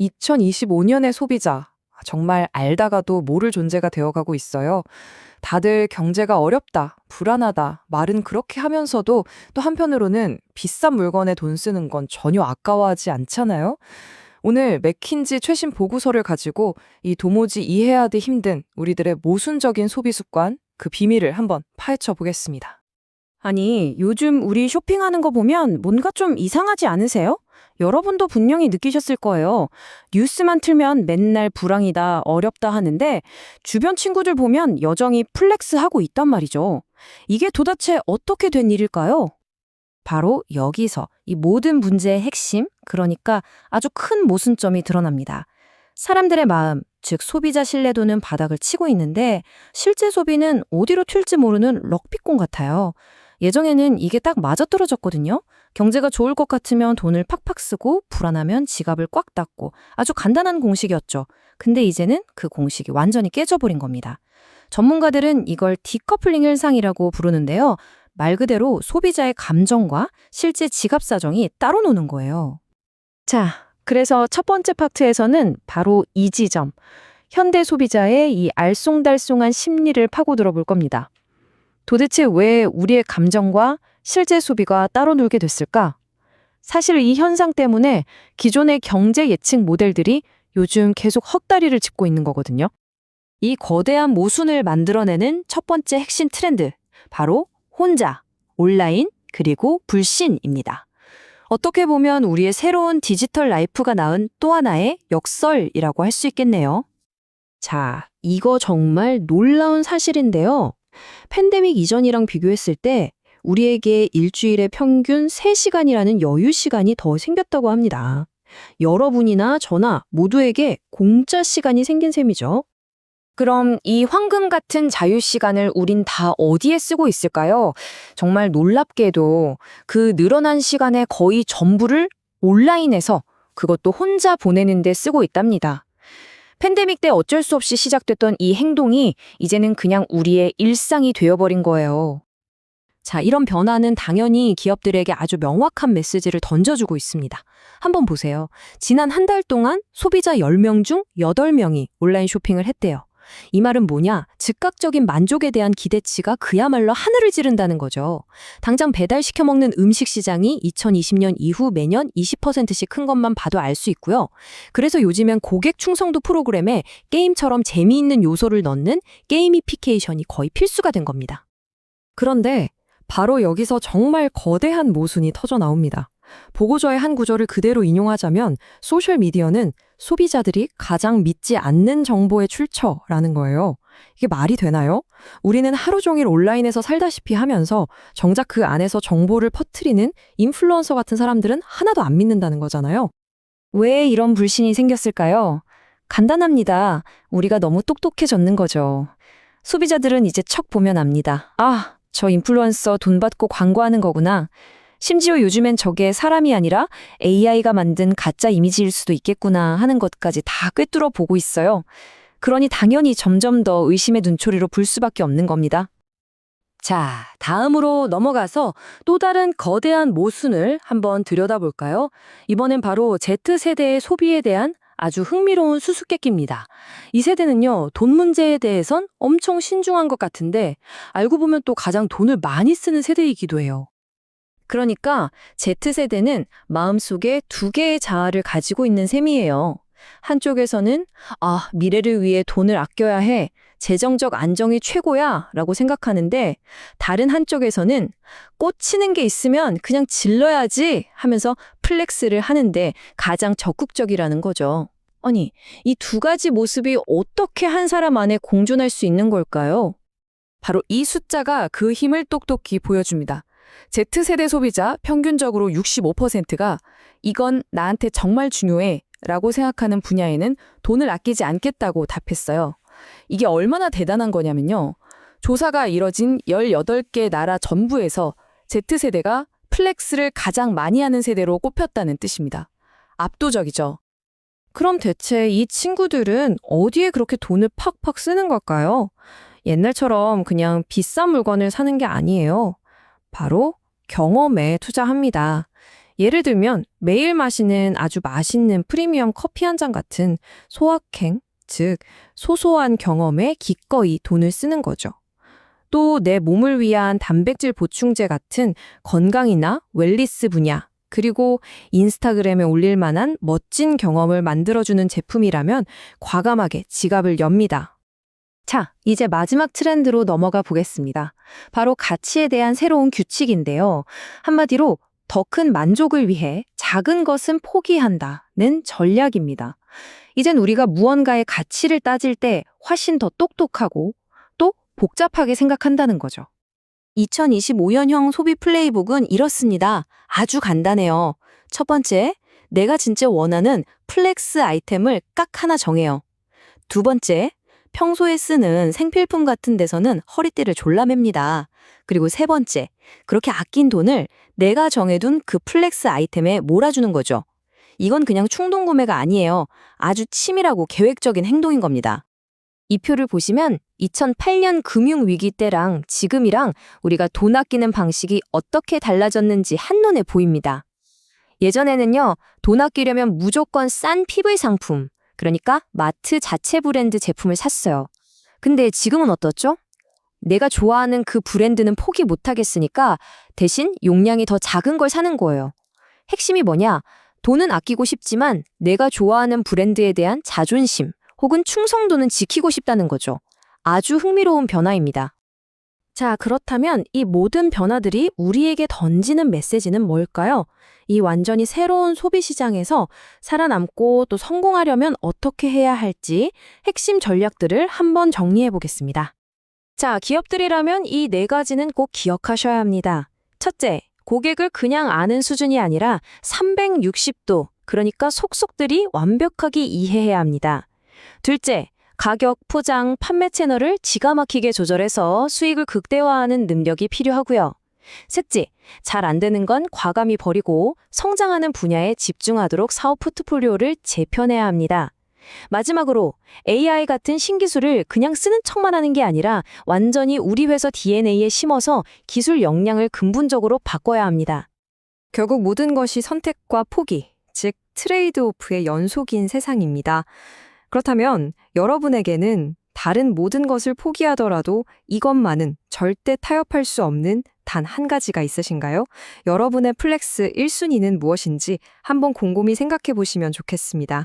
2025년의 소비자. 정말 알다가도 모를 존재가 되어가고 있어요. 다들 경제가 어렵다, 불안하다, 말은 그렇게 하면서도 또 한편으로는 비싼 물건에 돈 쓰는 건 전혀 아까워하지 않잖아요? 오늘 맥킨지 최신 보고서를 가지고 이 도무지 이해하기 힘든 우리들의 모순적인 소비 습관, 그 비밀을 한번 파헤쳐 보겠습니다. 아니, 요즘 우리 쇼핑하는 거 보면 뭔가 좀 이상하지 않으세요? 여러분도 분명히 느끼셨을 거예요. 뉴스만 틀면 맨날 불황이다, 어렵다 하는데 주변 친구들 보면 여전히 플렉스하고 있단 말이죠. 이게 도대체 어떻게 된 일일까요? 바로 여기서 이 모든 문제의 핵심, 그러니까 아주 큰 모순점이 드러납니다. 사람들의 마음, 즉 소비자 신뢰도는 바닥을 치고 있는데 실제 소비는 어디로 튈지 모르는 럭비공 같아요. 예전에는 이게 딱 맞아떨어졌거든요. 경제가 좋을 것 같으면 돈을 팍팍 쓰고 불안하면 지갑을 꽉 닫고 아주 간단한 공식이었죠. 근데 이제는 그 공식이 완전히 깨져버린 겁니다. 전문가들은 이걸 디커플링 현상이라고 부르는데요. 말 그대로 소비자의 감정과 실제 지갑 사정이 따로 노는 거예요. 자, 그래서 첫 번째 파트에서는 바로 이 지점, 현대 소비자의 이 알쏭달쏭한 심리를 파고들어 볼 겁니다. 도대체 왜 우리의 감정과 실제 소비가 따로 놀게 됐을까? 사실 이 현상 때문에 기존의 경제 예측 모델들이 요즘 계속 헛다리를 짚고 있는 거거든요. 이 거대한 모순을 만들어내는 첫 번째 핵심 트렌드, 바로 혼자, 온라인, 그리고 불신입니다. 어떻게 보면 우리의 새로운 디지털 라이프가 낳은 또 하나의 역설이라고 할 수 있겠네요. 자, 이거 정말 놀라운 사실인데요. 팬데믹 이전이랑 비교했을 때 우리에게 일주일에 평균 3시간이라는 여유 시간이 더 생겼다고 합니다. 여러분이나 저나 모두에게 공짜 시간이 생긴 셈이죠. 그럼 이 황금 같은 자유 시간을 우린 다 어디에 쓰고 있을까요? 정말 놀랍게도 그 늘어난 시간의 거의 전부를 온라인에서 그것도 혼자 보내는 데 쓰고 있답니다. 팬데믹 때 어쩔 수 없이 시작됐던 이 행동이 이제는 그냥 우리의 일상이 되어버린 거예요. 자, 이런 변화는 당연히 기업들에게 아주 명확한 메시지를 던져주고 있습니다. 한번 보세요. 지난 한 달 동안 소비자 10명 중 8명이 온라인 쇼핑을 했대요. 이 말은 뭐냐? 즉각적인 만족에 대한 기대치가 그야말로 하늘을 찌른다는 거죠. 당장 배달시켜 먹는 음식 시장이 2020년 이후 매년 20%씩 큰 것만 봐도 알 수 있고요. 그래서 요즘엔 고객 충성도 프로그램에 게임처럼 재미있는 요소를 넣는 게이미피케이션이 거의 필수가 된 겁니다. 그런데 바로 여기서 정말 거대한 모순이 터져 나옵니다. 보고서의 한 구절을 그대로 인용하자면 소셜미디어는 소비자들이 가장 믿지 않는 정보의 출처라는 거예요. 이게 말이 되나요? 우리는 하루 종일 온라인에서 살다시피 하면서 정작 그 안에서 정보를 퍼뜨리는 인플루언서 같은 사람들은 하나도 안 믿는다는 거잖아요. 왜 이런 불신이 생겼을까요? 간단합니다. 우리가 너무 똑똑해졌는 거죠. 소비자들은 이제 척 보면 압니다. 아, 저 인플루언서 돈 받고 광고하는 거구나. 심지어 요즘엔 저게 사람이 아니라 AI가 만든 가짜 이미지일 수도 있겠구나 하는 것까지 다 꿰뚫어 보고 있어요. 그러니 당연히 점점 더 의심의 눈초리로 볼 수밖에 없는 겁니다. 자, 다음으로 넘어가서 또 다른 거대한 모순을 한번 들여다볼까요? 이번엔 바로 Z세대의 소비에 대한 아주 흥미로운 수수께끼입니다. 이 세대는요, 돈 문제에 대해선 엄청 신중한 것 같은데 알고 보면 또 가장 돈을 많이 쓰는 세대이기도 해요. 그러니까 Z세대는 마음속에 두 개의 자아를 가지고 있는 셈이에요. 한쪽에서는 미래를 위해 돈을 아껴야 해. 재정적 안정이 최고야 라고 생각하는데 다른 한쪽에서는 꽂히는 게 있으면 그냥 질러야지 하면서 플렉스를 하는데 가장 적극적이라는 거죠. 아니, 이 두 가지 모습이 어떻게 한 사람 안에 공존할 수 있는 걸까요? 바로 이 숫자가 그 힘을 똑똑히 보여줍니다. Z세대 소비자 평균적으로 65%가 이건 나한테 정말 중요해 라고 생각하는 분야에는 돈을 아끼지 않겠다고 답했어요. 이게 얼마나 대단한 거냐면요. 조사가 이뤄진 18개 나라 전부에서 Z세대가 플렉스를 가장 많이 하는 세대로 꼽혔다는 뜻입니다. 압도적이죠. 그럼 대체 이 친구들은 어디에 그렇게 돈을 팍팍 쓰는 걸까요? 옛날처럼 그냥 비싼 물건을 사는 게 아니에요. 바로 경험에 투자합니다. 예를 들면 매일 마시는 아주 맛있는 프리미엄 커피 한 잔 같은 소확행, 즉 소소한 경험에 기꺼이 돈을 쓰는 거죠. 또 내 몸을 위한 단백질 보충제 같은 건강이나 웰니스 분야, 그리고 인스타그램에 올릴 만한 멋진 경험을 만들어주는 제품이라면 과감하게 지갑을 엽니다. 자, 이제 마지막 트렌드로 넘어가 보겠습니다. 바로 가치에 대한 새로운 규칙인데요. 한마디로 더 큰 만족을 위해 작은 것은 포기한다는 전략입니다. 이젠 우리가 무언가의 가치를 따질 때 훨씬 더 똑똑하고 또 복잡하게 생각한다는 거죠. 2025년형 소비 플레이북은 이렇습니다. 아주 간단해요. 첫 번째, 내가 진짜 원하는 플렉스 아이템을 딱 하나 정해요. 두 번째, 평소에 쓰는 생필품 같은 데서는 허리띠를 졸라맵니다. 그리고 세 번째, 그렇게 아낀 돈을 내가 정해둔 그 플렉스 아이템에 몰아주는 거죠. 이건 그냥 충동 구매가 아니에요. 아주 치밀하고 계획적인 행동인 겁니다. 이 표를 보시면 2008년 금융위기 때랑 지금이랑 우리가 돈 아끼는 방식이 어떻게 달라졌는지 한눈에 보입니다. 예전에는요, 돈 아끼려면 무조건 싼 PV 상품, 그러니까 마트 자체 브랜드 제품을 샀어요. 근데 지금은 어떻죠? 내가 좋아하는 그 브랜드는 포기 못하겠으니까 대신 용량이 더 작은 걸 사는 거예요. 핵심이 뭐냐? 돈은 아끼고 싶지만 내가 좋아하는 브랜드에 대한 자존심 혹은 충성도는 지키고 싶다는 거죠. 아주 흥미로운 변화입니다. 자, 그렇다면 이 모든 변화들이 우리에게 던지는 메시지는 뭘까요? 이 완전히 새로운 소비 시장에서 살아남고 또 성공하려면 어떻게 해야 할지 핵심 전략들을 한번 정리해 보겠습니다. 자, 기업들이라면 이 네 가지는 꼭 기억하셔야 합니다. 첫째, 고객을 그냥 아는 수준이 아니라 360도, 그러니까 속속들이 완벽하게 이해해야 합니다. 둘째, 가격, 포장, 판매 채널을 기가 막히게 조절해서 수익을 극대화하는 능력이 필요하고요. 셋째, 잘 안 되는 건 과감히 버리고 성장하는 분야에 집중하도록 사업 포트폴리오를 재편해야 합니다. 마지막으로 AI 같은 신기술을 그냥 쓰는 척만 하는 게 아니라 완전히 우리 회사 DNA에 심어서 기술 역량을 근본적으로 바꿔야 합니다. 결국 모든 것이 선택과 포기, 즉 트레이드오프의 연속인 세상입니다. 그렇다면 여러분에게는 다른 모든 것을 포기하더라도 이것만은 절대 타협할 수 없는 단 한 가지가 있으신가요? 여러분의 플렉스 1순위는 무엇인지 한번 곰곰이 생각해 보시면 좋겠습니다.